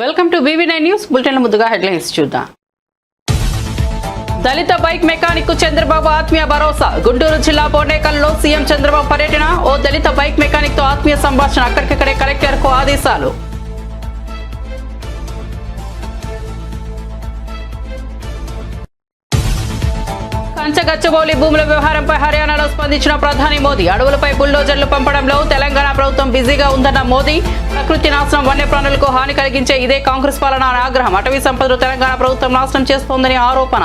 Welcome to BV9 news bulletin ముందుగా headlines చూద్దాం. దళిత bike mechanic కు చంద్రబాబు ఆత్మీయ భరోసా. గుంటూరు జిల్లా బోర్నేకల్లో సీఎం చంద్రబాబు పర్యటన. ఓ దళిత బైక్ మెకానిక్ తో ఆత్మీయ సంభాషణ. అక్కడికక్కడే కలెక్టర్ కు ఆదేశాలు. కంచగచ్చబౌలి భూముల వ్యవహారంపై హర్యానాలో స్పందించిన ప్రధాని మోదీ. అడవులపై బుల్డోజర్లు పంపడంలో తెలంగాణ ప్రభుత్వం బిజీగా ఉందన్న మోదీ. ప్రకృతి నాశనం, వన్యప్రాణులకు హాని కలిగించే ఇదే కాంగ్రెస్ పాలన అని ఆగ్రహం. అటవీ సంపదను తెలంగాణ ప్రభుత్వం నాశనం చేస్తోందని ఆరోపణ.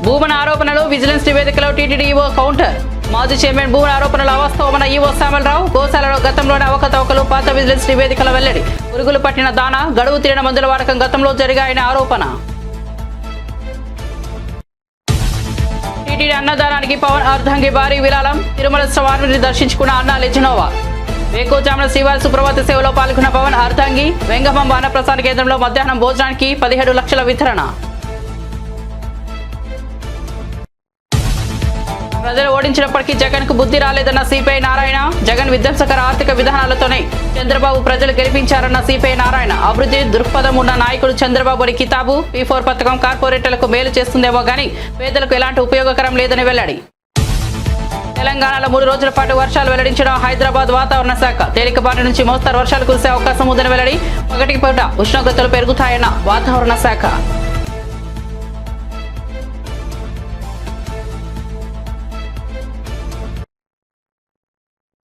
భూమన ఆరోపణలు విజిలెన్స్ నివేదికలో టీటీడీ ఈవో కౌంటర్. మాజీ చైర్మన్ భూమన ఆరోపణలు అవాస్తవమన్న ఈవో శ్యామలరావు. గోశాలలో గతంలోనే అవకతవకలు, పాత విజిలెన్స్ నివేదికల వెల్లడి. పురుగులు పట్టిన దాన, గడువు తీరిన మందుల వాడకం గతంలో జరిగాయని ఆరోపణ. టీటీడీ అన్నదానానికి పవన్ అర్ధంగి భారీ విరాళం. తిరుమల స్వామిని దర్శించుకున్న అన్నా లెజినోవా. వేకోజామున శ్రీవారి సుప్రభాత సేవలో పాల్గొన్న పవన్ అర్ధంగి. వెంగమాంబ అన్నప్రసాద కేంద్రంలో మధ్యాహ్నం భోజనానికి 17 లక్షల వితరణ. ప్రజలు ఓడించినప్పటికీ జగన్ కు బుద్ధి రాలేదన్న సిపిఐ నారాయణ. జగన్ విధ్వంసకర ఆర్థిక విధానాలతోనే చంద్రబాబు ప్రజలు గెలిపించారన్న సిపిఐ నారాయణ. అభివృద్ధి దృక్పథం ఉన్న నాయకుడు చంద్రబాబు అని కితాబు. P4 పథకం కార్పొరేటర్లకు మేలు చేస్తుందేమో గానీ పేదలకు ఎలాంటి ఉపయోగకరం లేదని వెల్లడి. తెలంగాణలో 3 రోజుల పాటు వర్షాలు వెల్లడించిన హైదరాబాద్ వాతావరణ శాఖ. తేలికపాటి నుంచి మోస్తరు వర్షాలు కురిసే అవకాశం ఉందని వెల్లడి. పగటికి పూట ఉష్ణోగ్రతలు పెరుగుతాయన్న వాతావరణ శాఖ.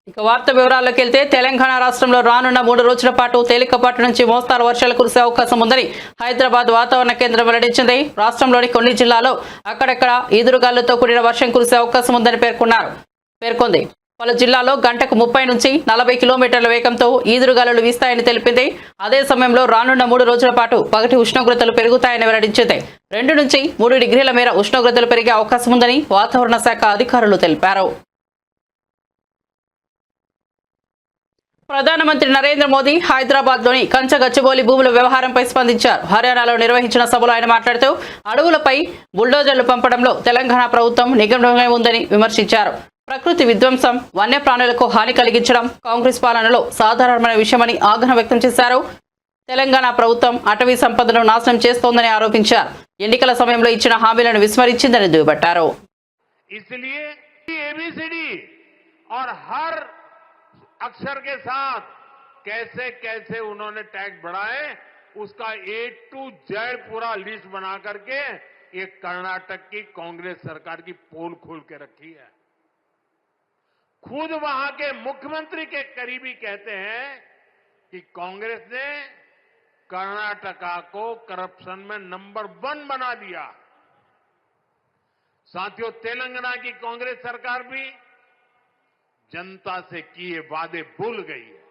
ఇక వార్త వివరాల్లోకి వెళ్తే తెలంగాణ రాష్ట్రంలో రానున్న 3 రోజుల పాటు తేలికపాటి నుంచి మోస్తారు వర్షాలు కురిసే అవకాశం ఉందని హైదరాబాద్ వాతావరణ కేంద్రం వెల్లడించింది. రాష్ట్రంలోని కొన్ని జిల్లాల్లో అక్కడక్కడ ఈదురుగాలులతో కూడిన వర్షం కురిసే అవకాశం ఉందని పేర్కొంది. పలు జిల్లాల్లో గంటకు 30 నుంచి 40 కిలోమీటర్ల వేగంతో ఈదురుగాలులు వీస్తాయని తెలిపింది. అదే సమయంలో రానున్న 3 రోజుల పాటు పగటి ఉష్ణోగ్రతలు పెరుగుతాయని వెల్లడించింది. 2 నుంచి 3 డిగ్రీల మేర ఉష్ణోగ్రతలు పెరిగే అవకాశం ఉందని వాతావరణ శాఖ అధికారులు తెలిపారు. ప్రధానమంత్రి నరేంద్ర మోదీ హైదరాబాద్ లోని కంచగచ్చబౌలి భూముల వ్యవహారంపై స్పందించారు. హర్యానాలో నిర్వహించిన సభలో ఆయన మాట్లాడుతూ అడవులపై బుల్డోజర్లు పంపడంలో తెలంగాణ ప్రభుత్వం నిమగ్నమై ఉందని విమర్శించారు. ప్రకృతి విధ్వంసం, వన్యప్రాణులకు హాని కలిగించడం కాంగ్రెస్ పాలనలో సాధారణమైన విషయమని ఆగ్రహం వ్యక్తం చేశారు. తెలంగాణ ప్రభుత్వం అటవీ సంపదను నాశనం చేస్తోందని ఆరోపించారు. ఎన్నికల సమయంలో ఇచ్చిన హామీలను విస్మరించిందని దుయ్యబట్టారు. अक्षर के साथ कैसे कैसे उन्होंने टैक्स बढ़ाए उसका A to Z पूरा लिस्ट बना करके ये कर्नाटक की कांग्रेस सरकार की पोल खोल के रखी है. खुद वहां के मुख्यमंत्री के करीबी कहते हैं कि कांग्रेस ने कर्नाटका को करप्शन में नंबर 1 बना दिया. साथियों, तेलंगाना की कांग्रेस सरकार भी जनता से किए वादे भूल गई है.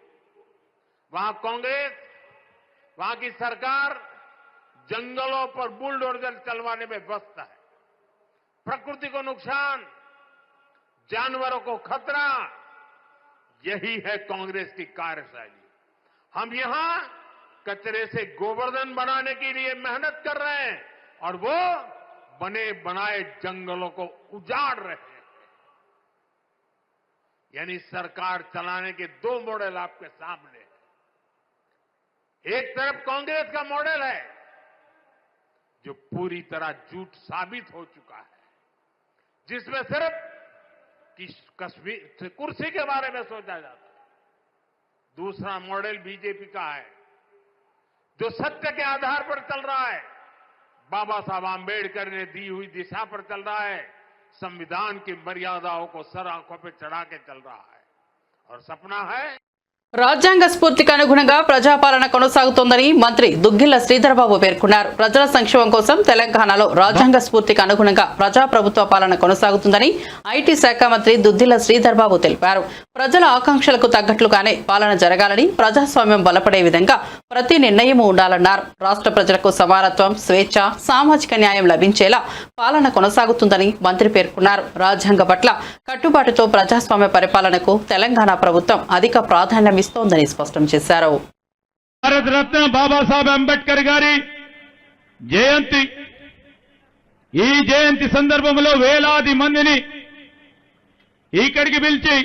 वहां कांग्रेस, वहां की सरकार जंगलों पर बुलडोजर चलवाने में व्यस्त है. प्रकृति को नुकसान, जानवरों को खतरा, यही है कांग्रेस की कार्यशैली. हम यहां कचरे से गोवर्धन बनाने के लिए मेहनत कर रहे हैं और वो बने बनाए जंगलों को उजाड़ रहे हैं. यानी सरकार चलाने के 2 मॉडल आपके सामने है. एक तरफ कांग्रेस का मॉडल है जो पूरी तरह झूठ साबित हो चुका है, जिसमें सिर्फ कुर्सी के बारे में सोचा जाता है. दूसरा मॉडल बीजेपी का है जो सत्य के आधार पर चल रहा है. बाबा साहब आंबेडकर ने दी हुई दिशा पर चल रहा है. संविधान की मर्यादाओं को सर आंखों पे चढ़ा के चल रहा है और सपना है. రాజ్యాంగ స్ఫూర్తికి అనుగుణంగా ప్రజాపాలన కొనసాగుతోందని మంత్రి దుగ్గిళ్ల శ్రీధర్బాబు పేర్కొన్నారు. ప్రజల సంక్షేమం కోసం తెలంగాణలో రాజ్యాంగ స్ఫూర్తికి అనుగుణంగా ప్రజాప్రభుత్వ పాలన కొనసాగుతుందని ఐటీ శాఖ మంత్రి దుగ్గిళ్ల శ్రీధర్బాబు తెలిపారు. ప్రజల ఆకాంక్షలకు తగ్గట్లుగానే పాలన జరగాలని, ప్రజాస్వామ్యం బలపడే విధంగా ప్రతి నిర్ణయము ఉండాలన్నారు. రాష్ట్ర ప్రజలకు సమానత్వం, స్వేచ్ఛ, సామాజిక న్యాయం లభించేలా పాలన కొనసాగుతుందని మంత్రి పేర్కొన్నారు. రాజ్యాంగ పట్ల కట్టుబాటుతో ప్రజాస్వామ్య పరిపాలనకు తెలంగాణ ప్రభుత్వం అధిక ప్రాధాన్యం ఇస్తోందని స్పష్టం చేశారు. భారతరత్న బాబాసాహెబ్ అంబేద్కర్ గారి జయంతి, ఈ జయంతి సందర్భంలో వేలాది మందిని ఇక్కడికి పిలిచి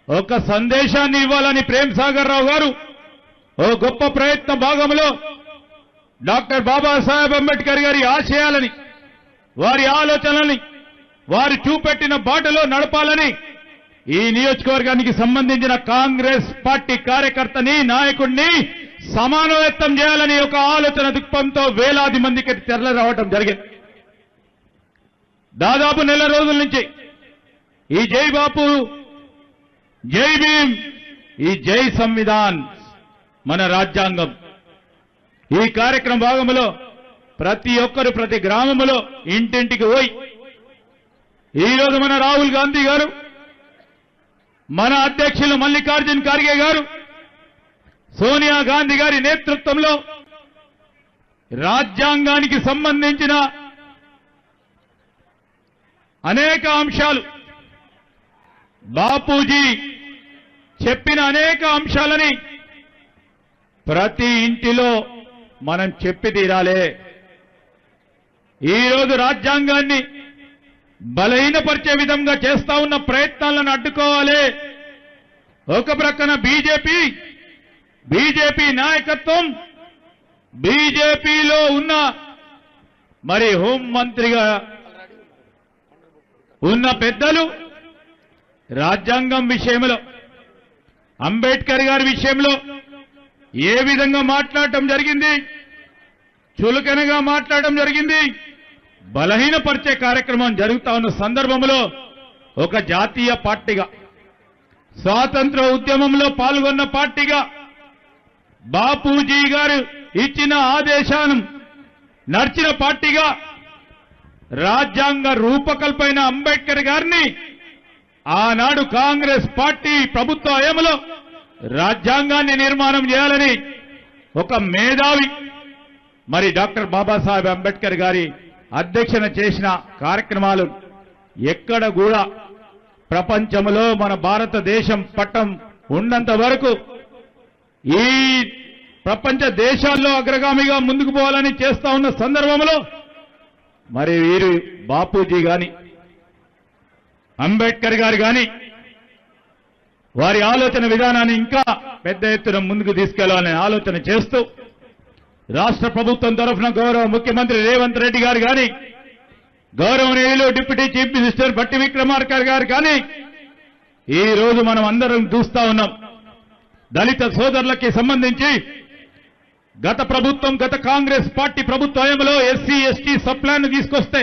ఒక సందేశాన్ని ఇవ్వాలని ప్రేమ్ సాగర్ రావు గారు ఓ గొప్ప ప్రయత్న భాగంలో డాక్టర్ బాబాసాహెబ్ అంబేద్కర్ గారి ఆశయాలని, వారి ఆలోచనలని, వారు చూపెట్టిన బాటలో నడపాలని ఈ నియోజకవర్గానికి సంబంధించిన కాంగ్రెస్ పార్టీ కార్యకర్తని, నాయకుడిని సమానోయత్తం చేయాలని ఒక ఆలోచన దృక్పథంతో వేలాది మందికి తెరలి రావడం జరిగింది. దాదాపు నెల రోజుల నుంచి ఈ జై బాపు, జై భీమ్, ఈ జై సంవిధాన్, మన రాజ్యాంగం, ఈ కార్యక్రమ భాగంలో ప్రతి ఒక్కరు ప్రతి గ్రామంలో ఇంటింటికి పోయి ఈరోజు మన రాహుల్ గాంధీ గారు, మన అధ్యక్షులు మల్లికార్జున్ ఖార్గే గారు, సోనియా గాంధీ గారి నేతృత్వంలో రాజ్యాంగానికి సంబంధించిన అనేక అంశాలు, బాపూజీ చెప్పిన అనేక అంశాలని ప్రతి ఇంటిలో మనం చెప్పి తీరాలే. ఈరోజు రాజ్యాంగాన్ని బలహీనపరిచే విధంగా చేస్తా ఉన్న ప్రయత్నాలను అడ్డుకోవాలి. ఒక ప్రక్కన బీజేపీ నాయకత్వం, బీజేపీలో ఉన్న మరి హోంమంత్రిగా ఉన్న పెద్దలు రాజ్యాంగం విషయంలో, అంబేద్కర్ గారి విషయంలో ఏ విధంగా మాట్లాడటం జరిగింది, చులకనగా మాట్లాడటం జరిగింది, బలహీనపరిచే కార్యక్రమం జరుగుతా ఉన్న సందర్భంలో ఒక జాతీయ పార్టీగా, స్వాతంత్ర ఉద్యమంలో పాల్గొన్న పార్టీగా, బాపూజీ గారు ఇచ్చిన ఆదేశాలను నడిచిన పార్టీగా రాజ్యాంగ రూపకల్పైన అంబేద్కర్ గారిని ఆనాడు కాంగ్రెస్ పార్టీ ప్రభుత్వ హయాంలో రాజ్యాంగాన్ని నిర్మాణం చేయాలని ఒక మేధావి మరి డాక్టర్ బాబాసాహెబ్ అంబేద్కర్ గారి అధ్యక్షన చేసిన కార్యక్రమాలు ఎక్కడ కూడా ప్రపంచంలో మన భారతదేశం పట్టం ఉన్నంత వరకు ఈ ప్రపంచ దేశాల్లో అగ్రగామిగా ముందుకు పోవాలని చేస్తా ఉన్న సందర్భంలో మరి వీరు బాపూజీ గాని అంబేద్కర్ గారు గాని వారి ఆలోచన విధానాన్ని ఇంకా పెద్ద ఎత్తున ముందుకు తీసుకెళ్లాలని ఆలోచన చేస్తూ రాష్ట్ర ప్రభుత్వం తరఫున గౌరవ ముఖ్యమంత్రి రేవంత్ రెడ్డి గారు గాని, గౌరవనీయులు deputy chief minister Bhatti Vikramarka గారు కానీ ఈ రోజు మనం అందరం చూస్తా ఉన్నాం. దళిత సోదరులకి సంబంధించి గత ప్రభుత్వం, గత కాంగ్రెస్ పార్టీ ప్రభుత్వ హయాంలో ఎస్సీ ఎస్టీ సప్లాన్ తీసుకొస్తే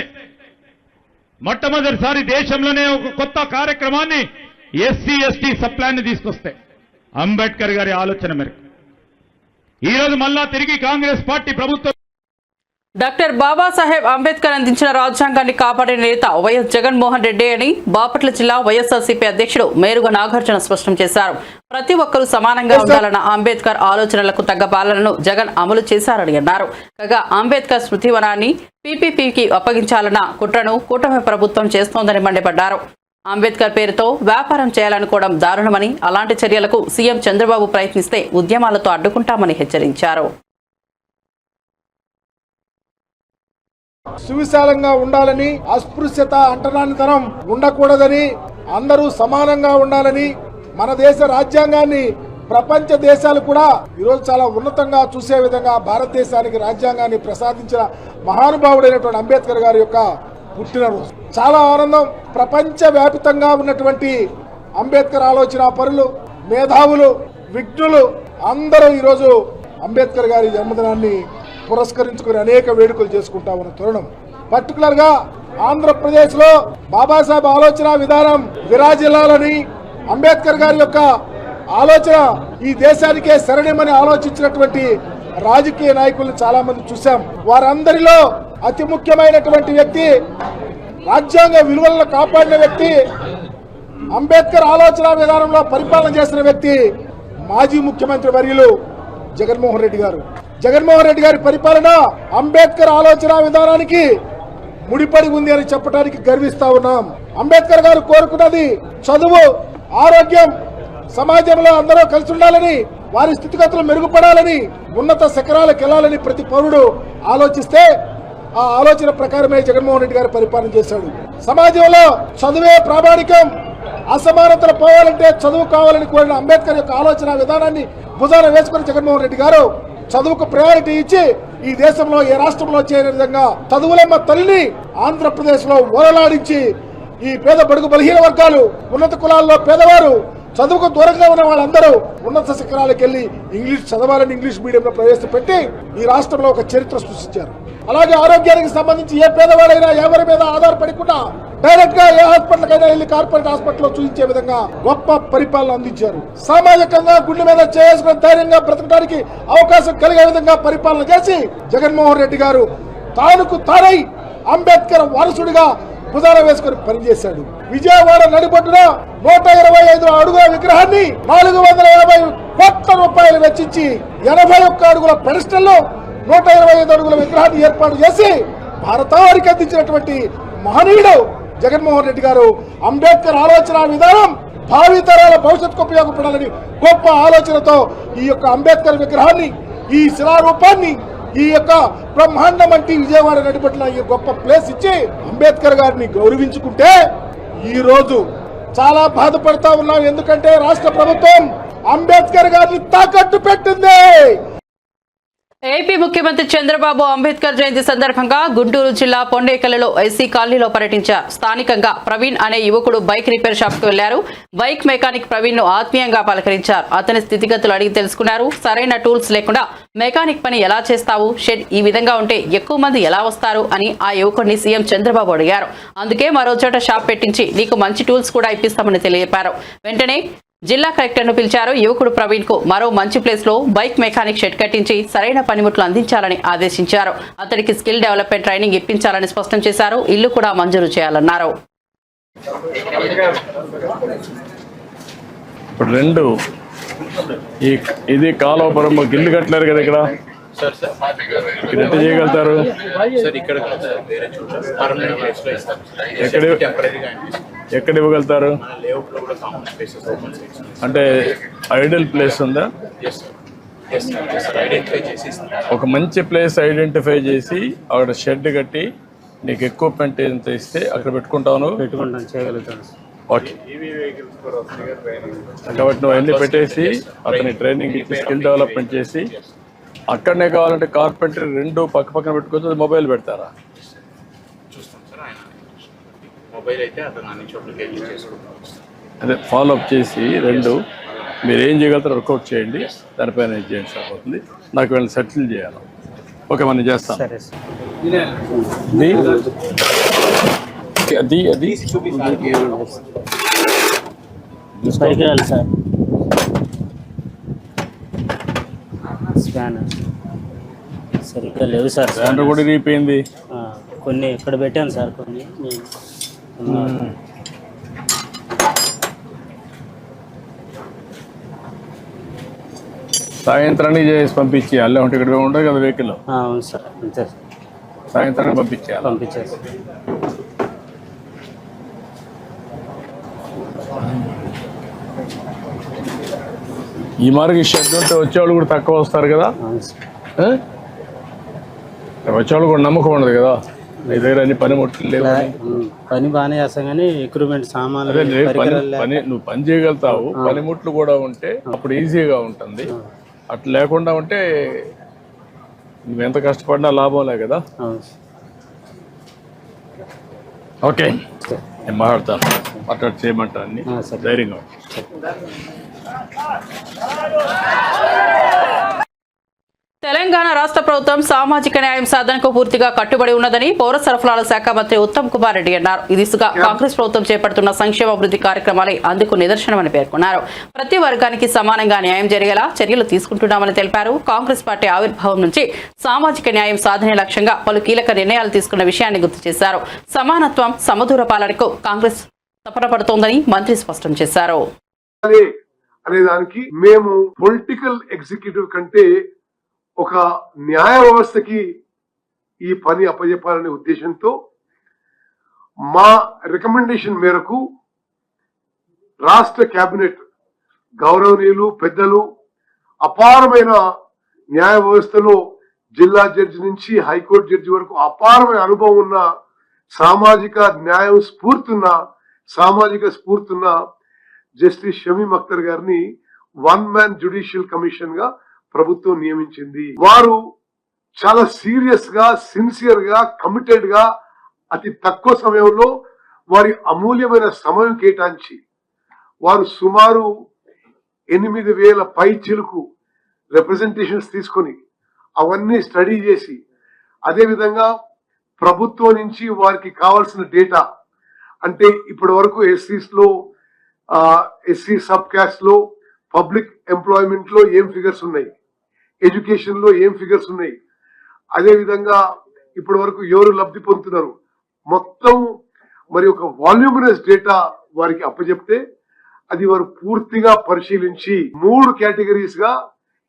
మొట్టమొదటిసారి దేశంలోనే ఒక కొత్త కార్యక్రమాన్ని ఎస్సీ ఎస్టీ సప్లాన్ తీసుకొస్తే అంబేద్కర్ గారి ఆలోచన మేరకు ఈరోజు మళ్ళా తిరిగి కాంగ్రెస్ పార్టీ ప్రభుత్వం డాక్టర్ బాబాసాహెబ్ అంబేద్కర్ అందించిన రాజ్యాంగాన్ని కాపాడిన నేత వైఎస్ జగన్మోహన్ రెడ్డి అని బాపట్ల జిల్లా వైఎస్ఆర్సీపీ అధ్యక్షుడు మేరుగ నాగార్జున స్పష్టం చేశారు. ప్రతి ఒక్కరూ సమానంగా ఉండాలన్న అంబేద్కర్ ఆలోచనలకు తగ్గ పాలనను జగన్ అమలు చేశారని అన్నారు. కాగా అంబేద్కర్ స్మృతివనాన్ని పీపీపీకి అప్పగించాలన్న కుట్రను కూటమి ప్రభుత్వం చేస్తోందని మండిపడ్డారు. అంబేద్కర్ పేరుతో వ్యాపారం చేయాలనుకోవడం దారుణమని, అలాంటి చర్యలకు సీఎం చంద్రబాబు ప్రయత్నిస్తే ఉద్యమాలతో అడ్డుకుంటామని హెచ్చరించారు. సువిశాలంగా ఉండాలని, అస్పృశ్యత అంటరానితనం ఉండకూడదని, అందరూ సమానంగా ఉండాలని, మన దేశ రాజ్యాంగాన్ని ప్రపంచ దేశాలు కూడా ఈరోజు చాలా ఉన్నతంగా చూసే విధంగా భారతదేశానికి రాజ్యాంగాన్ని ప్రసాదించిన మహానుభావుడైనటువంటి అంబేద్కర్ గారి యొక్క పుట్టినరోజు. చాలా ఆనందం. ప్రపంచ వ్యాపితంగా ఉన్నటువంటి అంబేద్కర్ ఆలోచన పరులు, మేధావులు, విజ్ఞులు అందరూ ఈరోజు అంబేద్కర్ గారి జన్మదినాన్ని పురస్కరించుకుని అనేక వేడుకలు చేసుకుంటా ఉన్న తరుణం. పర్టికులర్ గా ఆంధ్రప్రదేశ్ లో బాబాసాహెబ్ ఆలోచన విధానం విరాజిల్లాలని, అంబేద్కర్ గారి యొక్క ఆలోచన ఈ దేశానికే శరణ్యమని ఆలోచించినటువంటి రాజకీయ నాయకులను చాలా మంది చూశాం. వారందరిలో అతి ముఖ్యమైనటువంటి వ్యక్తి, రాజ్యాంగ విలువలను కాపాడిన వ్యక్తి, అంబేద్కర్ ఆలోచన విధానంలో పరిపాలన చేసిన వ్యక్తి మాజీ ముఖ్యమంత్రి వర్యులు జగన్మోహన్ రెడ్డి గారు. జగన్మోహన్ రెడ్డి గారి పరిపాలన అంబేద్కర్ ఆలోచన విధానానికి ముడిపడి ఉంది అని చెప్పడానికి గర్విస్తా ఉన్నాం. అంబేద్కర్ గారు కోరుకున్నది చదువు, ఆరోగ్యం, సమాజంలో అందరూ కలిసి ఉండాలని, వారి స్థితిగతులు మెరుగుపడాలని, ఉన్నత శిఖరాలకు వెళ్లాలని ప్రతి పౌరుడు ఆలోచిస్తే ఆ ఆలోచన ప్రకారమే జగన్మోహన్ రెడ్డి గారు పరిపాలన చేశాడు. సమాజంలో చదువే ప్రామాణికం, అసమానతలు పోవాలంటే చదువు కావాలని కోరిన అంబేద్కర్ యొక్క ఆలోచన విధానాన్ని భుజాన వేసుకుని జగన్మోహన్ రెడ్డి గారు చదువుకు ప్రయారిటీ ఇచ్చి ఈ దేశంలో ఏ రాష్ట్రంలో చేయని విధంగా చదువులమ్మ తల్లిని ఆంధ్రప్రదేశ్ లో ఓరలాడించి ఈ పేద బడుగు బలహీన వర్గాలు, ఉన్నత కులాల్లో పేదవారు, చదువుకు దూరంగా ఉన్న వాళ్ళందరూ ఉన్నత శిఖరాలకు వెళ్లి ఇంగ్లీష్ చదవాలని ఇంగ్లీష్ మీడియంలో ప్రవేశపెట్టి ఈ రాష్ట్రంలో ఒక చరిత్ర సృష్టించారు. అలాగే ఆరోగ్యానికి సంబంధించి ఏ పేదవాడైనా ఎవరి మీద ఆధారపడకుండా డైరెక్ట్ గా ఏ హాస్పిటల్కైనా వెళ్లి కార్పొరేట్ హాస్పిటల్లో చూపించే విధంగా గొప్ప పరిపాలన అందించారు. సామాజికంగా గుండె మీద చేసుకుని ధైర్యంగా బ్రతకడానికి అవకాశం కలిగే విధంగా పరిపాలన చేసి జగన్మోహన్ రెడ్డి గారు తానుకు తానై అంబేద్కర్ వారసుడిగా భుజాన వేసుకుని పనిచేశాడు. విజయవాడ నడిబొడ్డున 125 అడుగుల విగ్రహాన్ని 450 కోట్ల రూపాయలు వెచ్చించి 81 అడుగుల పెడస్టల్ లో 125 అడుగుల విగ్రహాన్ని ఏర్పాటు చేసి భారతానికి అందించినటువంటి మహనీయుడు జగన్మోహన్ రెడ్డి గారు. అంబేద్కర్ ఆలోచన విధానం భావితరాల భవిష్యత్తుకు ఉపయోగపడాలని గొప్ప ఆలోచనతో ఈ యొక్క అంబేద్కర్ విగ్రహాన్ని, ఈ శిలారూపాన్ని, ఈ యొక్క బ్రహ్మాండం వంటి విజయవాడ నడిపట్ల ఈ గొప్ప ప్లేస్ ఇచ్చి అంబేద్కర్ గారిని గౌరవించుకుంటే ఈ రోజు చాలా బాధపడతా ఉన్నాం. ఎందుకంటే రాష్ట్ర ప్రభుత్వం అంబేద్కర్ గారిని తాకట్టు పెట్టింది. ఏపీ ముఖ్యమంత్రి చంద్రబాబు అంబేద్కర్ జయంతి సందర్భంగా గుంటూరు జిల్లా పొండేకలలో ఎస్సీ కాలనీలో పర్యటించారు. స్థానికంగా ప్రవీణ్ అనే యువకుడు బైక్ రిపేర్ షాప్ కు వెళ్లారు. బైక్ మెకానిక్ ప్రవీణ్ ను ఆత్మీయంగా పలకరించారు. అతని స్థితిగతులు అడిగి తెలుసుకున్నారు. సరైన టూల్స్ లేకుండా మెకానిక్ పని ఎలా చేస్తావు, షెడ్ ఈ విధంగా ఉంటే ఎక్కువ మంది ఎలా వస్తారు అని ఆ యువకుడిని సీఎం చంద్రబాబు అడిగారు. అందుకే మరో చోట షాప్ పెట్టించి నీకు మంచి టూల్స్ కూడా ఇప్పిస్తామని తెలియజేశారు. వెంటనే జిల్లా కలెక్టర్ ను పిలిచారు. యువకుడు ప్రవీణ్ కు మరో మంచి ప్లేస్ లో బైక్ మెకానిక్ షెడ్ కట్టించి సరైన పనిముట్లు అందించాలని ఆదేశించారు. అతడికి స్కిల్ డెవలప్మెంట్ ట్రైనింగ్ ఇప్పించాలని స్పష్టం చేశారు. ఇల్లు కూడా మంజూరు చేయాలన్నారు. ఇప్పుడు ఇది కాలువపురం ఇల్లు కట్టలేరు కదా ఇక్కడ ఎట్లా చేయగలుగుతారు? ఎక్కడ ఇవ్వగలుగుతారు? అంటే ఐడియల్ ప్లేస్ ఉందా? ఒక మంచి ప్లేస్ ఐడెంటిఫై చేసి అక్కడ షెడ్ కట్టి నీకు ఎక్విప్మెంట్ ఎంత ఇస్తే అక్కడ పెట్టుకుంటాను. చేయగలుగుతాను. ఓకే, కాబట్టి నువ్వు అన్ని పెట్టేసి అతని ట్రైనింగ్ ఇచ్చి స్కిల్ డెవలప్మెంట్ చేసి అక్కడనే కావాలంటే కార్పెంటర్ 2 పక్క పక్కన పెట్టుకోవచ్చు. మొబైల్ పెడతారా? అదే ఫాలో అప్ చేసి 2 మీరు ఏం చేయగలుగుతారో వర్కౌట్ చేయండి. దానిపైన ఏం చేయండి సరిపోతుంది. నాకు వీళ్ళని సెటిల్ చేయాలి. ఓకే, మనం చేస్తాం. అది సార్ స్కానర్ సరిగ్గా లేవు సార్. స్కానర్ కూడా ఇరిగిపోయింది. కొన్ని ఇక్కడ పెట్టాను సార్. కొన్ని సాయంత్రానికి చేసి పంపించేయాలి. అంటే ఇక్కడ ఉండదు కదా వెహికల్. అవును సార్, అంతే సార్. సాయంత్రానికి పంపించేయాలి. పంపించేసి ఈ మార్గం షెడ్ ఉంటే వచ్చేవాళ్ళు కూడా తక్కువ వస్తారు కదా. వచ్చేవాళ్ళు కూడా నమ్మకం ఉండదు కదా. నీ దగ్గర అన్ని పనిముట్లు లేవు. పని బాగానే చేస్తాం కానీ ఎక్విప్మెంట్ సామాన్లు పని నువ్వు పని చేయగలుగుతావు. పనిముట్లు కూడా ఉంటే అప్పుడు ఈజీగా ఉంటుంది. అట్లా లేకుండా ఉంటే నువ్వు ఎంత కష్టపడినా లాభంలే కదా. ఓకే, నేను మాట్లాడు చేయమంటా అన్ని ధైర్యంగా. తెలంగాణ రాష్ట్ర ప్రభుత్వం సామాజిక న్యాయం సాధనకు పూర్తిగా కట్టుబడి ఉన్నదని పౌర సరఫరాల శాఖ మంత్రి ఉత్తమ్ కుమార్ రెడ్డి అన్నారు. ఈ దిశగా కాంగ్రెస్ ప్రభుత్వం చేపడుతున్న సంక్షేమ అభివృద్ధి కార్యక్రమాలే అందుకు నిదర్శనమని పేర్కొన్నారు. ప్రతి వర్గానికి సమానంగా న్యాయం జరిగేలా చర్యలు తీసుకుంటున్నామని తెలిపారు. కాంగ్రెస్ పార్టీ ఆవిర్భావం నుంచి సామాజిక న్యాయం సాధనే లక్ష్యంగా పలు కీలక నిర్ణయాలు తీసుకున్న విషయాన్ని గుర్తు చేశారు. సమానత్వం, సమదూర పాలనకు కాంగ్రెస్ తపన పడుతోందని మంత్రి స్పష్టం చేశారు. అనేదానికి మేము పొలిటికల్ ఎగ్జిక్యూటివ్ కంటే ఒక న్యాయ వ్యవస్థకి ఈ పని అప్పజెప్పాలనే ఉద్దేశంతో మా రికమెండేషన్ మేరకు రాష్ట్ర కేబినెట్ గౌరవనీయులు పెద్దలు అపారమైన న్యాయ వ్యవస్థలో జిల్లా జడ్జి నుంచి హైకోర్టు జడ్జి వరకు అపారమైన అనుభవం ఉన్న, సామాజిక న్యాయం స్ఫూర్తి ఉన్న సామాజిక స్ఫూర్తున్న జస్టిస్ షమీమ్ అఖ్తర్ గారిని 1 మ్యాన్ జ్యుడిషియల్ కమిషన్ గా ప్రభుత్వం నియమించింది. వారు చాలా సీరియస్ గా, సిన్సియర్ గా, కమిటెడ్ గా అతి తక్కువ సమయంలో వారి అమూల్యమైన సమయం కేటాయించి వారు సుమారు 8,000 పై చిలుకు రిప్రజెంటేషన్స్ తీసుకొని అవన్నీ స్టడీ చేసి, అదేవిధంగా ప్రభుత్వం నుంచి వారికి కావాల్సిన డేటా, అంటే ఇప్పటి వరకు ఎస్సీస్ లో, ఎస్సీ సబ్ క్యాస్ట్ లో, పబ్లిక్ ఎంప్లాయ్మెంట్ లో ఏం ఫిగర్స్ ఉన్నాయి, ఎడ్యుకేషన్ లో ఏం ఫిగర్స్ ఉన్నాయి, అదేవిధంగా ఇప్పటి వరకు ఎవరు లబ్ధి పొందుతున్నారు, మొత్తం మరి ఒక వాల్యూమినస్ డేటా వారికి అప్పచెప్తే అది వారు పూర్తిగా పరిశీలించి 3 కేటగిరీస్ గా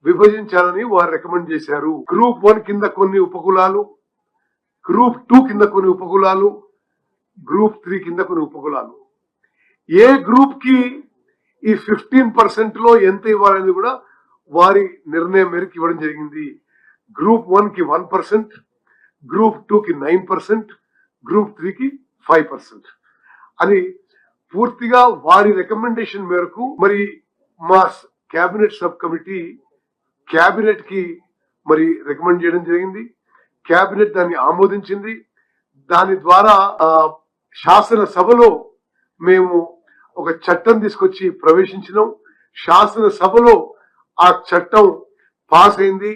విభజించాలని వారు రికమెండ్ చేశారు. గ్రూప్ 1 కింద కొన్ని ఉపకులాలు, గ్రూప్ 2 కింద కొన్ని ఉపకులాలు, గ్రూప్ 3 కింద కొన్ని ఉపకులాలు. ఏ గ్రూప్ కి ఈ 15% లో ఎంత ఇవ్వాలని కూడా వారి నిర్ణయం మేరకు ఇవ్వడం జరిగింది. గ్రూప్ 1 కి 1%, గ్రూప్ 2 కి 9%, గ్రూప్ 3 కి 5% అని పూర్తిగా వారి రికమెండేషన్ మేరకు మరి మా కేబినెట్ సబ్ కమిటీ కేబినెట్ కి మరి రికమెండ్ చేయడం జరిగింది. కేబినెట్ దాన్ని ఆమోదించింది. దాని ద్వారా శాసనసభలో మేము ఒక చట్టం తీసుకొచ్చి ప్రవేశించినాం. శాసనసభలో ఆ చట్టం పాస్ అయింది.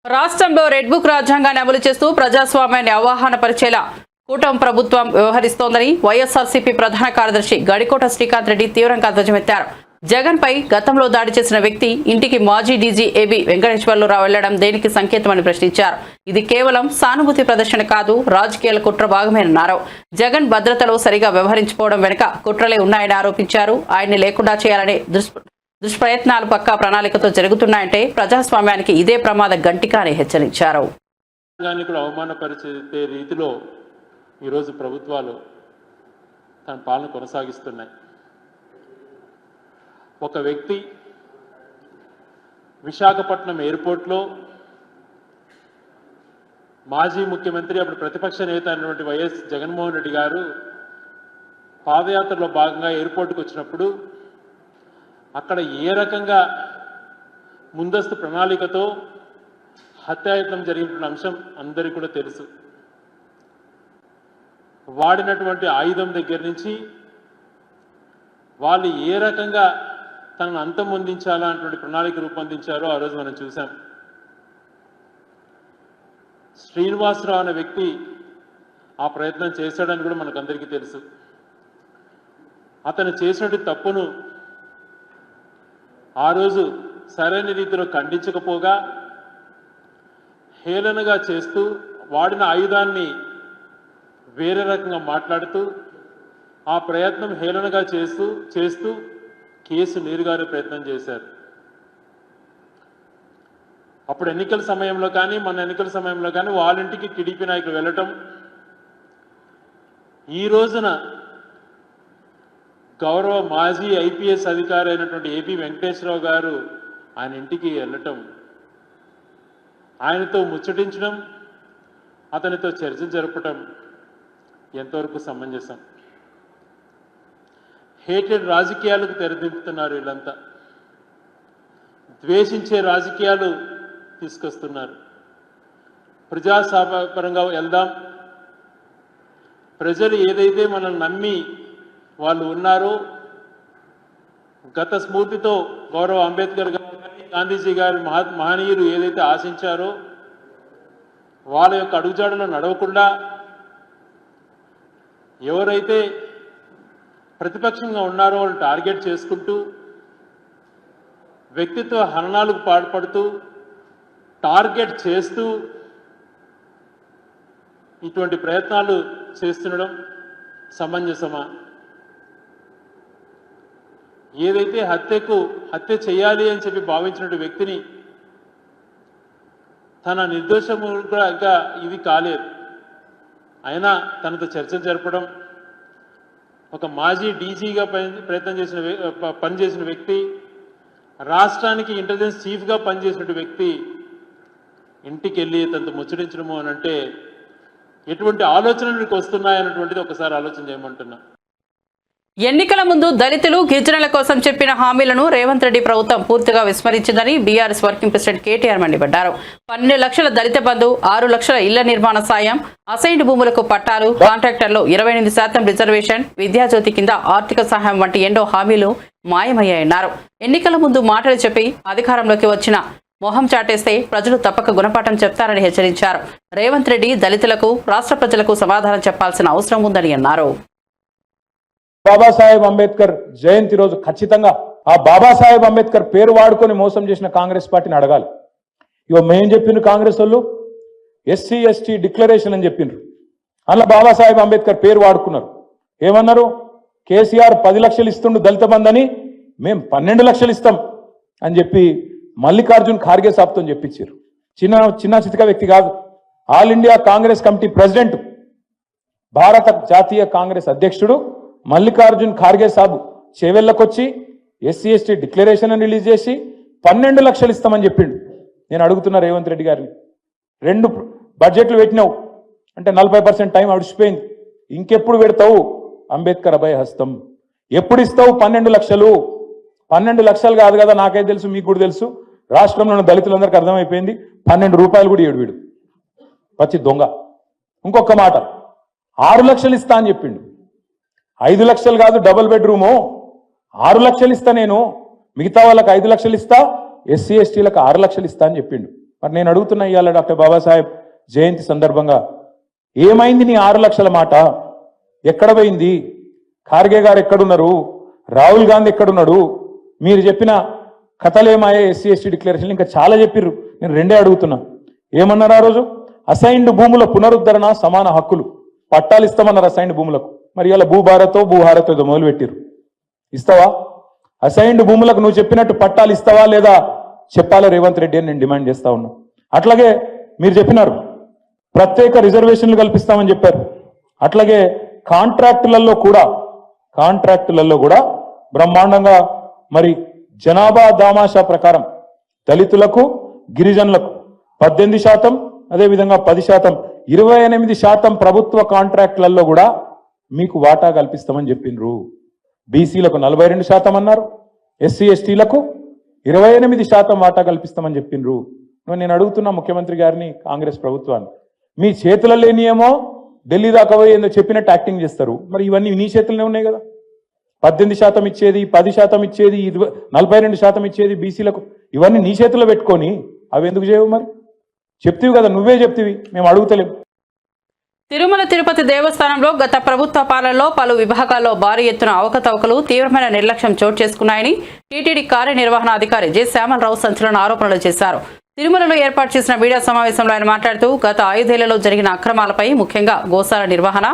రాష్ట్రంలో రెడ్ బుక్ రాజ్యాంగాన్ని అమలు చేస్తూ ప్రజాస్వామ్యాన్ని అవగాహన పరిచేలా కూటమి ప్రభుత్వం వ్యవహరిస్తోందని వైఎస్ఆర్సీపీ ప్రధాన కార్యదర్శి గడికోట శ్రీకాంత్ రెడ్డి తీవ్రంగా ధ్వజమెత్తారు. జగన్ పై గతంలో దాడి చేసిన వ్యక్తి ఇంటికి మాజీ డీజీ ఏబీ వెంకటేశ్వర్లరావు వెళ్లడం దేనికి సంకేతమని ప్రశ్నించారు. ఇది కేవలం సానుభూతి ప్రదర్శన కాదు, రాజకీయాల కుట్ర భాగమేనన్నారు. జగన్ భద్రతలో సరిగా వ్యవహరించుకోవడం వెనుక కుట్రలే ఉన్నాయని ఆరోపించారు. ఆయన్ని లేకుండా చేయాలనే దుష్ప్రయత్నాలు పక్కా ప్రణాళికతో జరుగుతున్నాయంటే ప్రజాస్వామ్యానికి ఇదే ప్రమాద గంటిక అని హెచ్చరించారు. అవమానపరిచే రీతిలో ఈరోజు ప్రభుత్వాలు తన పాలన కొనసాగిస్తున్నాయి. ఒక వ్యక్తి విశాఖపట్నం ఎయిర్పోర్ట్లో మాజీ ముఖ్యమంత్రి, అప్పుడు ప్రతిపక్ష నేత అయినటువంటి వైఎస్ జగన్మోహన్ రెడ్డి గారు పాదయాత్రలో భాగంగా ఎయిర్పోర్ట్కి వచ్చినప్పుడు అక్కడ ఏ రకంగా ముందస్తు ప్రణాళికతో హత్యాయత్నం జరిగిన అంశం అందరికీ కూడా తెలుసు. వాడినటువంటి ఆయుధం దగ్గర నుంచి వాళ్ళు ఏ రకంగా తనను అంతమొందించాలా అటువంటి ప్రణాళిక రూపొందించారో ఆ రోజు మనం చూసాం. శ్రీనివాసరావు అనే వ్యక్తి ఆ ప్రయత్నం చేశాడని కూడా మనకందరికీ తెలుసు. అతను చేసినటువంటి తప్పును ఆ రోజు సరైన రీతిలో ఖండించకపోగా హేళనగా చేస్తూ, వాడిన ఆయుధాన్ని వేరే రకంగా మాట్లాడుతూ, ఆ ప్రయత్నం హేళనగా చేస్తూ కేసు నీరుగారే ప్రయత్నం చేశారు. అప్పుడు ఎన్నికల సమయంలో కానీ, మన ఎన్నికల సమయంలో కానీ వాళ్ళ ఇంటికి టీడీపీ నాయకులు వెళ్ళటం, ఈ రోజున గౌరవ మాజీ ఐపీఎస్ అధికారి అయినటువంటి ఏపీ వెంకటేశ్వరరావు గారు ఆయన ఇంటికి వెళ్ళటం, ఆయనతో ముచ్చటించడం, అతనితో చర్చలు జరపటం ఎంతవరకు సమంజసం? హేటెడ్ రాజకీయాలకు తెరదింపుతున్నారు వీళ్ళంతా. ద్వేషించే రాజకీయాలు తీసుకొస్తున్నారు. ప్రజాస్వామ్యపరంగా వెళ్దాం, ప్రజలు ఏదైతే మనల్ని నమ్మి వాళ్ళు ఉన్నారో, గత స్ఫూర్తితో గౌరవ అంబేద్కర్ గారు, గాంధీజీ గారి మహనీయులు ఏదైతే ఆశించారో వాళ్ళ యొక్క అడుగుజాడలో నడవకుండా ఎవరైతే ప్రతిపక్షంగా ఉన్నారో వాళ్ళు టార్గెట్ చేసుకుంటూ, వ్యక్తిత్వ హననాలకు పాల్పడుతూ, టార్గెట్ చేస్తూ ఇటువంటి ప్రయత్నాలు చేస్తుండడం సమంజసమా? ఏదైతే హత్య చేయాలి అని చెప్పి భావించిన వ్యక్తిని తన నిర్దోషముగా ఇది కాలేదు, అయినా తనతో చర్చలు జరపడం, ఒక మాజీ డీజీగా పనిచేసిన వ్యక్తి, రాష్ట్రానికి ఇంటెలిజెన్స్ చీఫ్గా పనిచేసిన వ్యక్తి ఇంటికి వెళ్ళి తనతో ముచ్చటించడము అని అంటే ఎటువంటి ఆలోచనలు మీకు వస్తున్నాయన్నటువంటిది ఒకసారి ఆలోచన చేయమంటున్నా. ఎన్నికల ముందు దళితులు గిరిజనుల కోసం చెప్పిన హామీలను రేవంత్ రెడ్డి ప్రభుత్వం పూర్తిగా విస్మరించిందని బీఆర్ఎస్ వర్కింగ్ ప్రెసిడెంట్ కేటీఆర్ మండిపడ్డారు. 12 లక్షల దళిత బంధు, 6 లక్షల ఇళ్ల నిర్మాణ సాయం, అసైన్డ్ భూములకు పట్టాలు, కాంట్రాక్టర్లు 28% రిజర్వేషన్, విద్యాజ్యోతి కింద ఆర్థిక సహాయం వంటి ఎన్నో హామీలు మాయమయ్యాయన్నారు. ఎన్నికల ముందు మాటలు చెప్పి అధికారంలోకి వచ్చిన మొహం చాటేస్తే ప్రజలు తప్పక గుణపాఠం చెప్తారని హెచ్చరించారు. రేవంత్ రెడ్డి దళితులకు, రాష్ట్ర ప్రజలకు సమాధానం చెప్పాల్సిన అవసరం ఉందని అన్నారు. బాబాసాహెబ్ అంబేద్కర్ జయంతి రోజు ఖచ్చితంగా ఆ బాబాసాహెబ్ అంబేద్కర్ పేరు వాడుకొని మోసం చేసిన కాంగ్రెస్ పార్టీని అడగాలి. ఇగో మేం చెప్పిండ్రు కాంగ్రెస్ వాళ్ళు ఎస్సీ ఎస్టీ డిక్లరేషన్ అని చెప్పిండ్రు. అలా బాబాసాహెబ్ అంబేద్కర్ పేరు వాడుకున్నారు. ఏమన్నారు? కేసీఆర్ 10 లక్షలు ఇస్తుండు దళిత బంధని, మేం 12 లక్షలు ఇస్తాం అని చెప్పి మల్లికార్జున్ ఖార్గే సాబ్తో చెప్పించారు. చిన్న చితక వ్యక్తి కాదు. All India Congress Committee president, భారత జాతీయ కాంగ్రెస్ అధ్యక్షుడు మల్లికార్జున్ ఖార్గే సాబు చేవెళ్ళకొచ్చి ఎస్సీ ఎస్టీ డిక్లరేషన్ రిలీజ్ చేసి 12 లక్షలు ఇస్తామని చెప్పిండు. నేను అడుగుతున్నా రేవంత్ రెడ్డి గారిని, 2 బడ్జెట్లు పెట్టినావు అంటే 40% టైం అడిచిపోయింది. ఇంకెప్పుడు పెడతావు అంబేద్కర్ అభయ హస్తం? ఎప్పుడు ఇస్తావు 12 లక్షలు? 12 లక్షలు కాదు కదా, నాకైతే తెలుసు, మీకు కూడా తెలుసు, రాష్ట్రంలో ఉన్న దళితులందరికీ అర్థమైపోయింది. 12 రూపాయలు కూడా ఏడు వీడు పచ్చి దొంగ. ఇంకొక మాట, 6 లక్షలు ఇస్తా అని చెప్పిండు. 5 లక్షలు కాదు, డబుల్ బెడ్రూము 6 లక్షలు ఇస్తా నేను, మిగతా వాళ్ళకి 5 లక్షలు ఇస్తా, ఎస్సీ ఎస్టీలకు 6 లక్షలు ఇస్తా అని చెప్పిండు. మరి నేను అడుగుతున్నా ఇవాళ డాక్టర్ బాబాసాహెబ్ జయంతి సందర్భంగా, ఏమైంది నీ 6 లక్షల మాట? ఎక్కడ పోయింది? ఖార్గే గారు ఎక్కడున్నారు? రాహుల్ గాంధీ ఎక్కడున్నాడు? మీరు చెప్పిన కథలేమాయే ఎస్సీ ఎస్టీ డిక్లరేషన్ ఇంకా చాలా చెప్పిర్రు. నేను 2 అడుగుతున్నా. ఏమన్నారు ఆ రోజు? అసైన్డ్ భూముల పునరుద్ధరణ, సమాన హక్కులు, పట్టాలు ఇస్తామన్నారు అసైన్డ్ భూములకు. మరి ఇలా భూభారతో భూహారతో ఏదో మొదలు పెట్టిరు. ఇస్తావా? అసైన్డ్ భూములకు నువ్వు చెప్పినట్టు పట్టాలు ఇస్తావా లేదా చెప్పాలా రేవంత్ రెడ్డి అని నేను డిమాండ్ చేస్తా ఉన్నా. అట్లాగే మీరు చెప్పినారు ప్రత్యేక రిజర్వేషన్లు కల్పిస్తామని చెప్పారు. అట్లాగే కాంట్రాక్టులలో కూడా బ్రహ్మాండంగా మరి జనాభా దామాషా ప్రకారం దళితులకు, గిరిజనులకు 18%, అదేవిధంగా 10%, 28% ప్రభుత్వ కాంట్రాక్టులలో కూడా మీకు వాటా కల్పిస్తామని చెప్పిండ్రు. బీసీలకు 42% అన్నారు, ఎస్సీ ఎస్టీలకు 28% వాటా కల్పిస్తామని చెప్పిండ్రు. నేను అడుగుతున్నా ముఖ్యమంత్రి గారిని, కాంగ్రెస్ ప్రభుత్వాన్ని, మీ చేతుల్లో లేనియేమో ఢిల్లీ దాకా పోయి ఏందో చెప్పినట్టు యాక్టింగ్ చేస్తారు. మరి ఇవన్నీ నీ చేతుల్లోనే ఉన్నాయి కదా. 18% ఇచ్చేది, 10% ఇచ్చేది, 42% ఇచ్చేది బీసీలకు, ఇవన్నీ నీ చేతుల్లో పెట్టుకొని అవి ఎందుకు చేయవు? మరి చెప్తివి కదా, నువ్వే చెప్తివి, మేము అడుగుతలేం. తిరుమల తిరుపతి దేవస్థానంలో గత ప్రభుత్వ పాలనలో పలు విభాగాల్లో భారీ ఎత్తున అవకతవకలు, తీవ్రమైన నిర్లక్ష్యం చోటు చేసుకున్నాయని టీటీడీ కార్యనిర్వహణాధికారి జె శ్యామలరావు సంచలన ఆరోపణలు చేశారు. తిరుమలలో ఏర్పాటు చేసిన మీడియా సమావేశంలో ఆయన మాట్లాడుతూ గత 5 ఏళ్లలో జరిగిన అక్రమాలపై, ముఖ్యంగా గోశాల నిర్వహణ,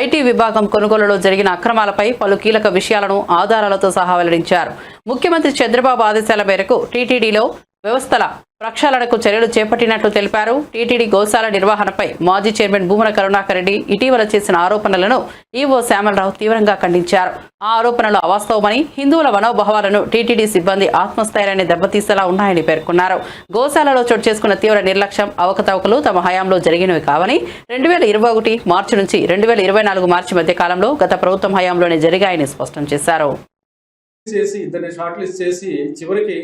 ఐటీ విభాగం కొనుగోలులో జరిగిన అక్రమాలపై పలు కీలక విషయాలను ఆధారాలతో సహా వెల్లడించారు. ముఖ్యమంత్రి చంద్రబాబు ఆదేశాల మేరకు టీటీడీలో వ్యవస్థల ప్రక్షాళనకు చర్యలు చేపట్టినట్లు తెలిపారు. టీటీడీ గోశాల నిర్వహణపై మాజీ చైర్మన్ భూమన కరుణాకర్ రెడ్డి ఇటీవల చేసిన ఆరోపణలను ఈవో శ్యామలరావు తీవ్రంగా ఖండించారు. ఆ ఆరోపణలు అవాస్తవమని, హిందువుల మనోభావాలను టీటీడీ సిబ్బంది ఆత్మస్థైర్యాన్ని దెబ్బతీసేలా ఉన్నాయని పేర్కొన్నారు. గోశాలలో చోటు చేసుకున్న తీవ్ర నిర్లక్ష్యం, అవకతవకలు తమ హయాంలో జరిగినవి కావని, 2021 మార్చి నుంచి 2024 మార్చి మధ్య కాలంలో గత ప్రభుత్వం హయాంలోనే జరిగాయని స్పష్టం చేశారు. చివరికి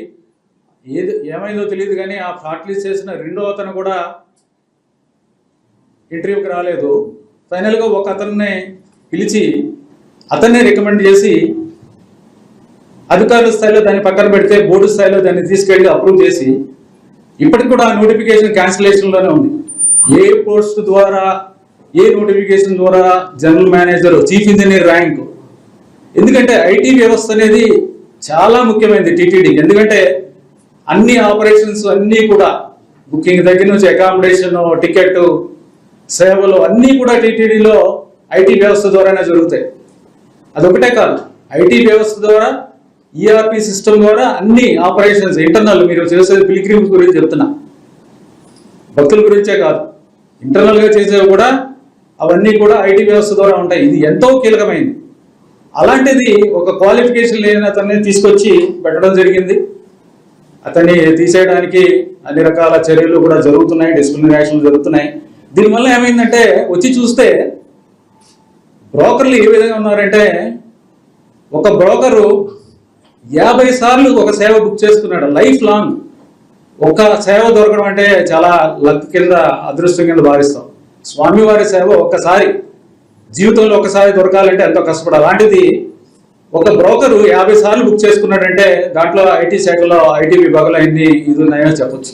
ఏమైందో తెలియదు కానీ ఆ షార్ట్ లిస్ట్ చేసిన 2వ అతను కూడా ఇంటర్వ్యూకి రాలేదు. ఫైనల్గా ఒక అతన్ని పిలిచి అతన్నే రికమెండ్ చేసి అధికారుల స్థాయిలో దాన్ని పక్కన పెడితే బోర్డు స్థాయిలో దాన్ని తీసుకెళ్లి అప్రూవ్ చేసి ఇప్పటికి కూడా ఆ నోటిఫికేషన్ క్యాన్సిలేషన్లోనే ఉంది. ఏ పోస్ట్ ద్వారా, ఏ నోటిఫికేషన్ ద్వారా general manager, chief engineer rank. ఎందుకంటే ఐటీ వ్యవస్థ అనేది చాలా ముఖ్యమైనది టీటీడీకి. ఎందుకంటే అన్ని ఆపరేషన్స్ అన్నీ కూడా బుకింగ్ దగ్గర నుంచి అకామిడేషన్, టికెట్, సేవలు అన్నీ కూడా టీటీడీలో ఐటీ వ్యవస్థ ద్వారానే జరుగుతాయి. అదొకటే కాదు, ఐటీ వ్యవస్థ ద్వారా, ఈఆర్పి సిస్టమ్ ద్వారా అన్ని ఆపరేషన్స్ ఇంటర్నల్, మీరు చేసేది పిలిగ్రిమ్స్ గురించి చెప్తున్నా, భక్తుల గురించే కాదు, ఇంటర్నల్గా చేసేవి కూడా అవన్నీ కూడా ఐటీ వ్యవస్థ ద్వారా ఉంటాయి. ఇది ఎంతో కీలకమైంది. అలాంటిది ఒక క్వాలిఫికేషన్ లేని అతన్ని తీసుకొచ్చి పెట్టడం జరిగింది. అతన్ని తీసేయడానికి అన్ని రకాల చర్యలు కూడా జరుగుతున్నాయి, డిసిప్లినరీ యాక్షన్లు జరుగుతున్నాయి. దీనివల్ల ఏమైందంటే వచ్చి చూస్తే బ్రోకర్లు ఏ విధంగా ఉన్నారంటే ఒక బ్రోకరు 50 సార్లు ఒక సేవ బుక్ చేసుకున్నాడు లైఫ్ లాంగ్. ఒక సేవ దొరకడం అంటే చాలా లక్ కింద, అదృష్టం కింద భావిస్తాం. స్వామివారి సేవ ఒక్కసారి జీవితంలో ఒకసారి దొరకాలంటే ఎంతో కష్టపడాలి. అలాంటిది ఒక బ్రోకరు 50 సార్లు బుక్ చేసుకున్నాడంటే దాంట్లో ఐటీ శాఖలో, ఐటీ విభాగంలో ఎన్ని ఇది ఉన్నాయో చెప్పొచ్చు.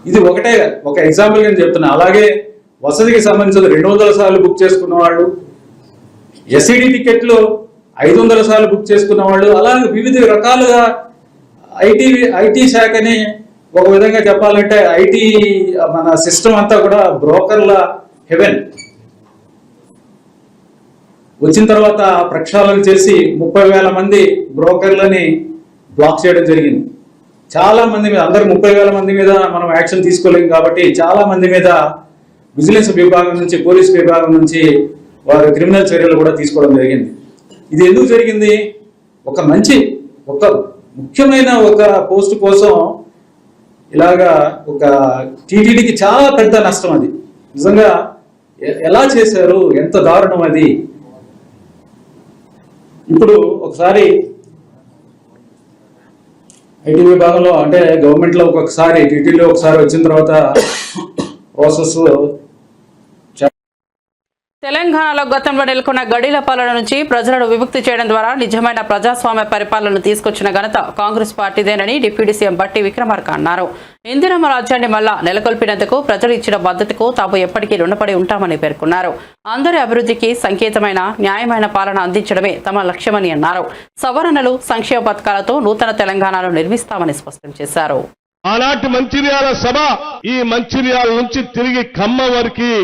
ఇది ఒకటే ఒక ఎగ్జాంపుల్ నేను చెప్తున్నా. అలాగే వసతికి సంబంధించిన 200 సార్లు బుక్ చేసుకున్న వాళ్ళు, ఎస్ఈడి టికెట్లు 500 సార్లు బుక్ చేసుకున్న వాళ్ళు, అలాగే వివిధ రకాలుగా ఐటీ శాఖని ఒక విధంగా చెప్పాలంటే ఐటీ మన సిస్టమ్ అంతా కూడా బ్రోకర్ల హెవెన్. వచ్చిన తర్వాత ప్రక్షాళన చేసి 30,000 మంది బ్రోకర్లని బ్లాక్ చేయడం జరిగింది. చాలా మంది మీద, అందరు 30,000 మంది మీద మనం యాక్షన్ తీసుకోలేము కాబట్టి చాలా మంది మీద విజిలెన్స్ విభాగం నుంచి, పోలీస్ విభాగం నుంచి వారు క్రిమినల్ చర్యలు కూడా తీసుకోవడం జరిగింది. ఇది ఎందుకు జరిగింది? ఒక ముఖ్యమైన ఒక పోస్ట్ కోసం ఇలాగా ఒక టీటీడీకి చాలా పెద్ద నష్టం. అది నిజంగా ఎలా చేశారు, ఎంత దారుణం అది. ఇప్పుడు ఒకసారి ఐటీ విభాగంలో అంటే గవర్నమెంట్లో ఒక్కొక్కసారి, టీటీడీలో ఒకసారి వచ్చిన తర్వాత ప్రాసెస్. తెలంగాణలో గతంలో నెలకొన్న గడీల పాలన నుంచి ప్రజలను విముక్తి చేయడం ద్వారా నిజమైన ప్రజాస్వామ్య పరిపాలనను తీసుకొచ్చిన ఘనత కాంగ్రెస్ పార్టీదేనని డిప్యూటీ సీఎం బట్టి విక్రమార్క అన్నారు. ఇందిరమ్మ రాజ్యాన్ని మళ్లా నెలకొల్పినందుకు ప్రజలు ఇచ్చిన మద్దతుకు తాము ఎప్పటికీ రుణపడి ఉంటామని పేర్కొన్నారు. అందరి అభివృద్ధికి సంకేతమైన న్యాయమైన పాలన అందించడమే తమ లక్ష్యమని అన్నారు. సవరణలు, సంక్షేమ పథకాలతో నూతన తెలంగాణను నిర్మిస్తామని స్పష్టం చేశారు. ఆనాటి మంచిర్యాల సభ, ఈ మంచిర్యాల నుంచి తిరిగి ఖమ్మం వరకు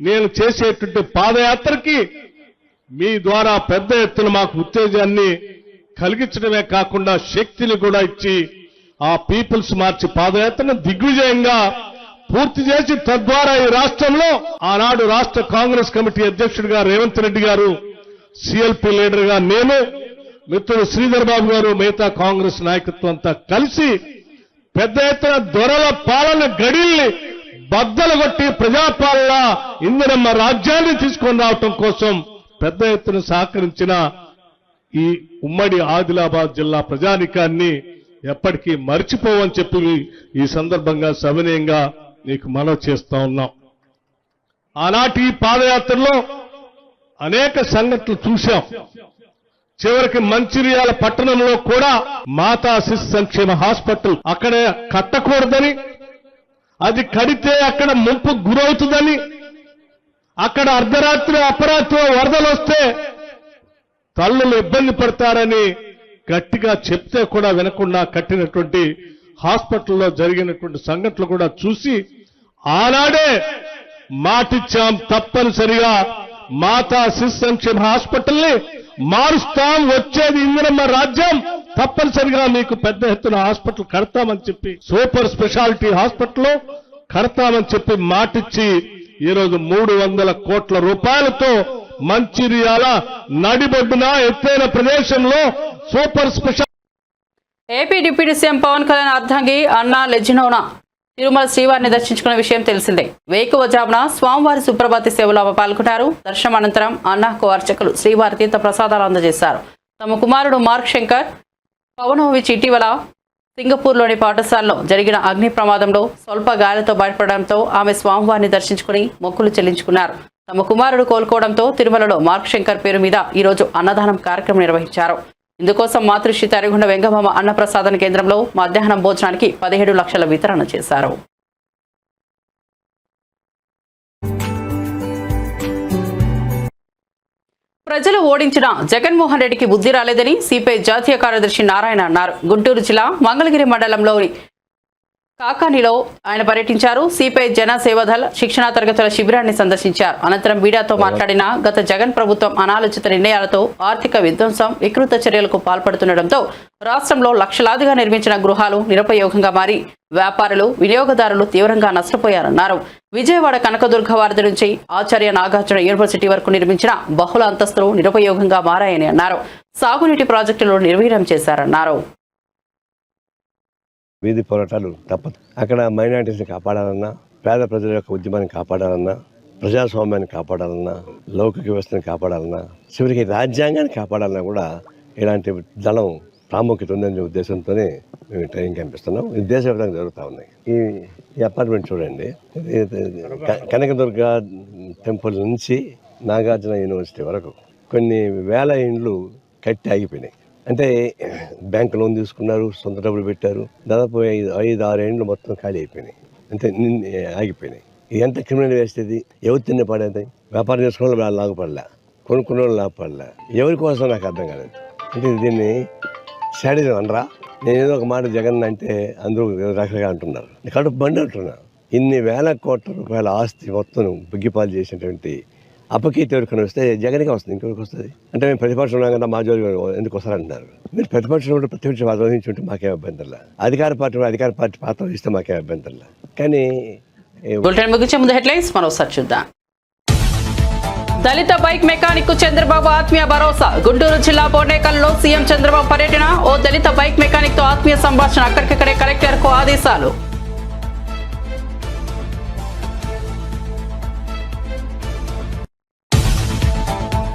నేను చేసేటువంటి పాదయాత్రకి మీ ద్వారా పెద్ద ఎత్తున మాకు ఉత్తేజాన్ని కలిగించడమే కాకుండా శక్తిని కూడా ఇచ్చి ఆ పీపుల్స్ మార్చి పాదయాత్రను దిగ్విజయంగా పూర్తి చేసి తద్వారా ఈ రాష్ట్రంలో ఆనాడు రాష్ట్ర కాంగ్రెస్ కమిటీ అధ్యక్షుడిగా రేవంత్ రెడ్డి గారు, సిఎల్పి లీడర్ గా నేను, మిత్రుడు శ్రీధర్ బాబు గారు, మిగతా కాంగ్రెస్ నాయకత్వం అంతా కలిసి పెద్ద ఎత్తున దొరల పాలన గడిల్ని బద్దలు కొట్టి ప్రజాపాలన, ఇందిరమ్మ రాజ్యాన్ని తీసుకొని రావటం కోసం పెద్ద ఎత్తున సహకరించిన ఈ ఉమ్మడి ఆదిలాబాద్ జిల్లా ప్రజానికాన్ని ఎప్పటికీ మర్చిపోవని చెప్పి ఈ సందర్భంగా సవినయంగా నీకు మనవి చేస్తా ఉన్నాం. ఆనాటి పాదయాత్రలో అనేక సంఘటనలు చూశాం. చివరికి మంచిర్యాల పట్టణంలో కూడా మాతా శిశు సంక్షేమ హాస్పిటల్ అక్కడ కట్టకూడదని, అది కడితే అక్కడ ముంపు గురవుతుందని, అక్కడ అర్ధరాత్రి అపరాత్రి వరదలు వస్తే తల్లులు ఇబ్బంది పడతారని గట్టిగా చెప్తే కూడా వినకుండా కట్టినటువంటి హాస్పిటల్లో జరిగినటువంటి సంఘటనలు కూడా చూసి ఆనాడే మాటిచ్చాం, తప్పనిసరిగా మాతా శిశు సంక్షేమ హాస్పిటల్ని మారుస్తాం, వచ్చేది ఇందిరమ్మ రాజ్యం, తప్పనిసరిగా మీకు పెద్ద ఎత్తున హాస్పిటల్ కడతామని చెప్పి, సూపర్ స్పెషాలిటీ హాస్పిటల్ కడతామని చెప్పి మాటిచ్చి ఈరోజు 300 కోట్ల రూపాయలతో మంచిర్యాల నడిబొడ్డున ఎత్తైన ప్రదేశంలో super speciality. AP deputy CM Pawan Kalyan అర్ధాంగి అన్నా లెజినోనా తిరుమల శ్రీవారిని దర్శించుకున్న విషయం తెలిసిందే. వేకువజామున స్వామివారి సుప్రభాతి సేవలో పాల్గొన్నారు. దర్శనం అనంతరం అన్నాకు అర్చకులు శ్రీవారి తీర్థ ప్రసాదాలు అందజేశారు. తమ కుమారుడు మార్క్ శంకర్ పవనోవిచ్ ఇటీవల సింగపూర్లోని పాఠశాలలో జరిగిన అగ్ని ప్రమాదంలో స్వల్ప గాయాలతో బయటపడడంతో ఆమె స్వామివారిని దర్శించుకుని మొక్కులు చెల్లించుకున్నారు. తమ కుమారుడు కోలుకోవడంతో తిరుమలలో మార్క్ శంకర్ పేరు మీద ఈరోజు అన్నదానం కార్యక్రమం నిర్వహించారు. ఇందుకోసం మాతృశ్రీ తరిగొండ వెంగమామ అన్నప్రసాదన కేంద్రంలో మధ్యాహ్నం భోజనానికి 17 లక్షల వితరణ చేశారు. ప్రజలు ఓడించిన జగన్మోహన్ రెడ్డికి బుద్ధి రాలేదని సిపిఐ జాతీయ కార్యదర్శి నారాయణ అన్నారు. గుంటూరు జిల్లా మంగళగిరి మండలంలోని కాకానిలో ఆయన పర్యటించారు. సిపిఐ జన సేవాదళ శిక్షణా తరగతుల శిబిరాన్ని సందర్శించారు. అనంతరం మీడియాతో మాట్లాడిన గత జగన్ ప్రభుత్వం అనాలోచిత నిర్ణయాలతో ఆర్థిక విధ్వంసం, వికృత చర్యలకు పాల్పడుతుండటంతో రాష్ట్రంలో లక్షలాదిగా నిర్మించిన గృహాలు నిరుపయోగంగా మారి వ్యాపారులు, వినియోగదారులు తీవ్రంగా నష్టపోయారన్నారు. విజయవాడ కనకదుర్గ వారధి నుంచి ఆచార్య నాగార్జున యూనివర్సిటీ వరకు నిర్మించిన బహుళ అంతస్తులు నిరుపయోగంగా మారాయని అన్నారు. సాగునీటి ప్రాజెక్టులు నిర్వీర్యం చేశారన్నారు. వీధి పోరాటాలు తప్పదు. అక్కడ మైనారిటీస్ని కాపాడాలన్నా, పేద ప్రజల యొక్క ఉద్యమాన్ని కాపాడాలన్నా ప్రజాస్వామ్యాన్ని కాపాడాలన్నా, లౌకిక వ్యవస్థను కాపాడాలన్నా, చివరికి రాజ్యాంగాన్ని కాపాడాలన్నా కూడా ఇలాంటి దళం ప్రాముఖ్యత ఉందనే ఉద్దేశంతోనే మేము ట్రైనింగ్ కనిపిస్తున్నాం. ఇది దేశవ్యాప్తంగా జరుగుతూ ఉన్నాయి. ఈ అపార్ట్మెంట్ చూడండి, కనకదుర్గ టెంపుల్ నుంచి నాగార్జున యూనివర్సిటీ వరకు కొన్ని వేల ఇండ్లు కట్టి ఆగిపోయినాయి. అంటే బ్యాంకు లోన్ తీసుకున్నారు, సొంత డబ్బులు పెట్టారు, దాదాపు 5-6 ఏండ్లు మొత్తం ఖాళీ అయిపోయినాయి, అంటే ఆగిపోయినాయి. ఇది ఎంత క్రిమినల్ వేస్ట్ ఇది? ఎవరు తిన్న పడేది? వ్యాపారం చేసుకున్న వాళ్ళు లాభపడలే, కొనుక్కున్న వాళ్ళు లాభపడలే. ఎవరి కోసం నాకు అర్థం కాలేదు. అంటే దీన్ని శాడిజం అనరా? నేను ఏదో ఒక మాట జగన్ అంటే అందరూ రకరకాలుగా అంటున్నారు, కడుపు బండి అంటున్నా. ఇన్ని వేల కోట్ల రూపాయల ఆస్తి మొత్తం బుగ్గిపాలు చేసినటువంటి అపకీర్తి ఎవరికైనా వస్తే జగన్కే వస్తుంది, ఇంకెవరికి వస్తుంది? అంటే మేము ప్రతిపక్షం ఉన్నాం కదా, మా జోలి ఎందుకు వస్తారంటున్నారు. మీరు ప్రతిపక్షంలో ప్రతిపక్షం వహించుంటే మాకేం అభ్యంతరంలా, అధికార పార్టీ పాత్ర వహిస్తే మాకేం అభ్యంతరంలా. కానీ ముగించే ముందు హెడ్లైన్స్ మరోసారి చూద్దాం. దళిత బైక్ మెకానిక్ కు చంద్రబాబు ఆత్మీయ భరోసా. గుంటూరు జిల్లా బోర్నేకల్లో సీఎం చంద్రబాబు పర్యటన. ఓ దళిత బైక్ మెకానిక్ తో ఆత్మీయ సంభాషణ. అక్కడికక్కడే కలెక్టర్ కు ఆదేశాలు.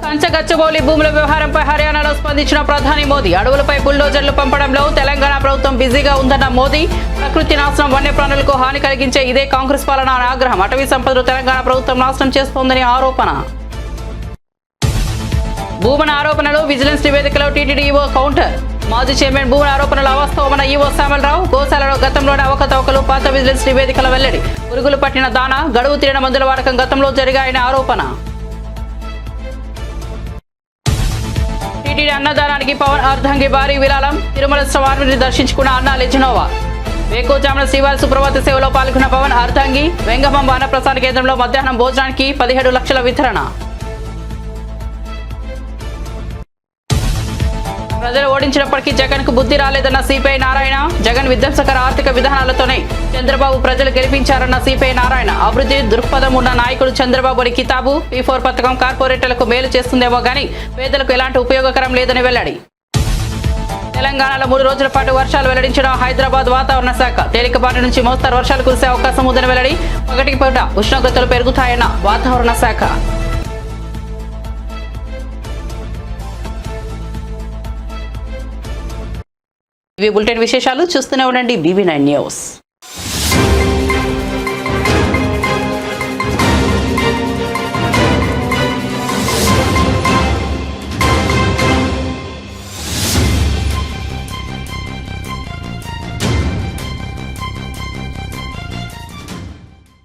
కంచగచ్చబౌలి భూముల వ్యవహారంపై హర్యానాలో స్పందించిన ప్రధాని మోదీ. అడవులపై బుల్డోజర్లు పంపడంలో తెలంగాణ ప్రభుత్వం బిజీగా ఉందన్న మోదీ. ప్రకృతి నాశనం, వన్యప్రాణులకు హాని కలిగించే ఇదే కాంగ్రెస్ పాలన అని ఆగ్రహం. అటవీ సంపదను తెలంగాణ ప్రభుత్వం నాశనం చేస్తోందని ఆరోపణ. భూమన ఆరోపణలు విజిలెన్స్ నివేదికలో టీటీడీ ఈవో కౌంటర్. మాజీ చైర్మన్ భూమన ఆరోపణలు అవాస్తవమన్న ఈవో శ్యామలరావు. గోశాలలో గతంలోనే అవకతవకలు, పాత విజిలెన్స్ నివేదికల వెల్లడి. పురుగులు పట్టిన దానా, గడువు తీరిన మందుల వాడకం గతంలో జరిగాయని ఆరోపణ. టీటీడీ అన్నదానానికి పవన్ అర్ధంగి భారీ విరాళం. తిరుమల స్వామిని దర్శించుకున్న అన్నా లెజినోవా. వేకోజామున శ్రీవారి సుప్రభాత సేవలో పాల్గొన్న పవన్ అర్ధంగి. వెంగమాంబ అన్నప్రసాద కేంద్రంలో మధ్యాహ్నం భోజనానికి 17 లక్షల వితరణ. ప్రజలు ఓడించినప్పటికీ జగన్ కు బుద్ధి రాలేదన్న సిపిఐ నారాయణ. జగన్ విధ్వంసకర ఆర్థిక విధానాలతోనే చంద్రబాబు ప్రజలు గెలిపించారన్న సిపిఐ నారాయణ. అభివృద్ధి దృక్పథం ఉన్న నాయకుడు చంద్రబాబు అని కితాబు. P4 పథకం కార్పొరేటర్లకు మేలు చేస్తుందేమో గానీ పేదలకు ఎలాంటి ఉపయోగకరం లేదని వెల్లడి. తెలంగాణలో 3 రోజుల పాటు వర్షాలు వెల్లడించిన హైదరాబాద్ వాతావరణ శాఖ. తేలికపాటి నుంచి మోస్తరు వర్షాలు కురిసే అవకాశం ఉందని వెల్లడి. పగటికి పూట ఉష్ణోగ్రతలు పెరుగుతాయన్న వాతావరణ శాఖ. ఇవి బులెటిన్ విశేషాలు. చూస్తూనే ఉండండి BB9 న్యూస్.